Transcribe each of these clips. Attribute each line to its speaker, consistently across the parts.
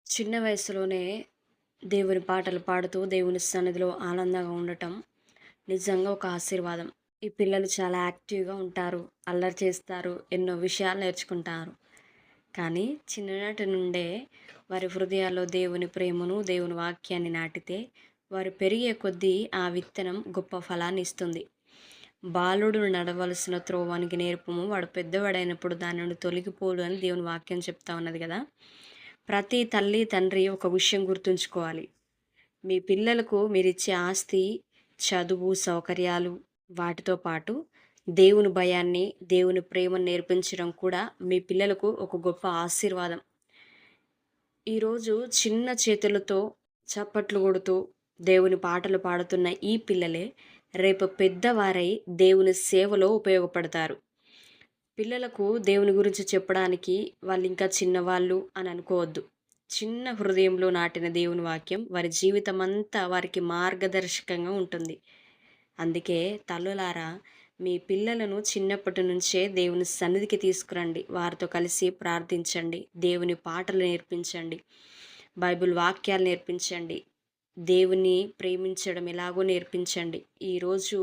Speaker 1: చిన్న వయసులోనే దేవుని పాటలు పాడుతూ దేవుని సన్నిధిలో ఆనందంగా ఉండటం నిజంగా ఒక ఆశీర్వాదం. ఈ పిల్లలు చాలా యాక్టివ్‌గా ఉంటారు. అల్లరి చేస్తారు. ఎన్నో విషయాలు నేర్చుకుంటారు. కానీ చిన్ననాటి నుండే వారి హృదయాల్లో దేవుని ప్రేమను, దేవుని వాక్యాన్ని నాటితే వారు పెరిగే కొద్దీ ఆ విత్తనం గొప్ప ఫలాన్ని ఇస్తుంది. బాలుడు నడవలసిన త్రోవానికి నేర్పుము, వాడు పెద్దవాడైనప్పుడు దాని నుండి తొలగిపోడు అని దేవుని వాక్యం చెప్తా ఉన్నది కదా! ప్రతి తల్లి, తండ్రి ఒక విషయం గుర్తుంచుకోవాలి. మీ పిల్లలకు మీరిచ్చే ఆస్తి, చదువు, సౌకర్యాలు వాటితో పాటు దేవుని భయాన్ని, దేవుని ప్రేమను నేర్పించడం కూడా మీ పిల్లలకు ఒక గొప్ప ఆశీర్వాదం. ఈరోజు చిన్న చేతులతో చప్పట్లు కొడుతూ దేవుని పాటలు పాడుతున్న ఈ పిల్లలే రేపు పెద్దవారై దేవుని సేవలో ఉపయోగపడతారు. పిల్లలకు దేవుని గురించి చెప్పడానికి వాళ్ళింకా చిన్నవాళ్ళు అని అనుకోవద్దు. చిన్న హృదయంలో నాటిన దేవుని వాక్యం వారి జీవితమంతా వారికి మార్గదర్శకంగా ఉంటుంది. అందుకే తల్లులారా, మీ పిల్లలను చిన్నప్పటి నుంచే దేవుని సన్నిధికి తీసుకురండి. వారితో కలిసి ప్రార్థించండి. దేవుని పాటలు నేర్పించండి. బైబిల్ వాక్యాలు నేర్పించండి. దేవుని ప్రేమించడం ఎలాగో నేర్పించండి. ఈరోజు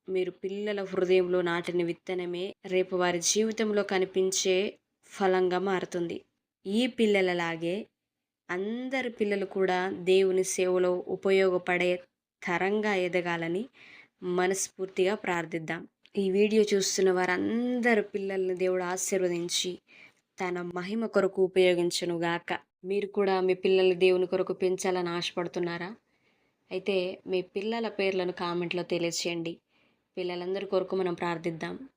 Speaker 1: మీరు పిల్లల హృదయంలో నాటిన విత్తనమే రేపు వారి జీవితంలో కనిపించే ఫలంగా మారుతుంది. ఈ పిల్లలలాగే అందరి పిల్లలు కూడా దేవుని సేవలో ఉపయోగపడే తరంగా ఎదగాలని మనస్ఫూర్తిగా ప్రార్థిద్దాం. ఈ వీడియో చూస్తున్న వారందరి పిల్లల్ని దేవుడు ఆశీర్వదించి తన మహిమ కొరకు ఉపయోగించునుగాక. మీరు కూడా మీ పిల్లల్ని దేవుని కొరకు పెంచాలని ఆశపడుతున్నారా? అయితే మీ పిల్లల పేర్లను కామెంట్లో తెలియచేయండి. పిల్లలందరి కొరకు మనం ప్రార్థిద్దాం.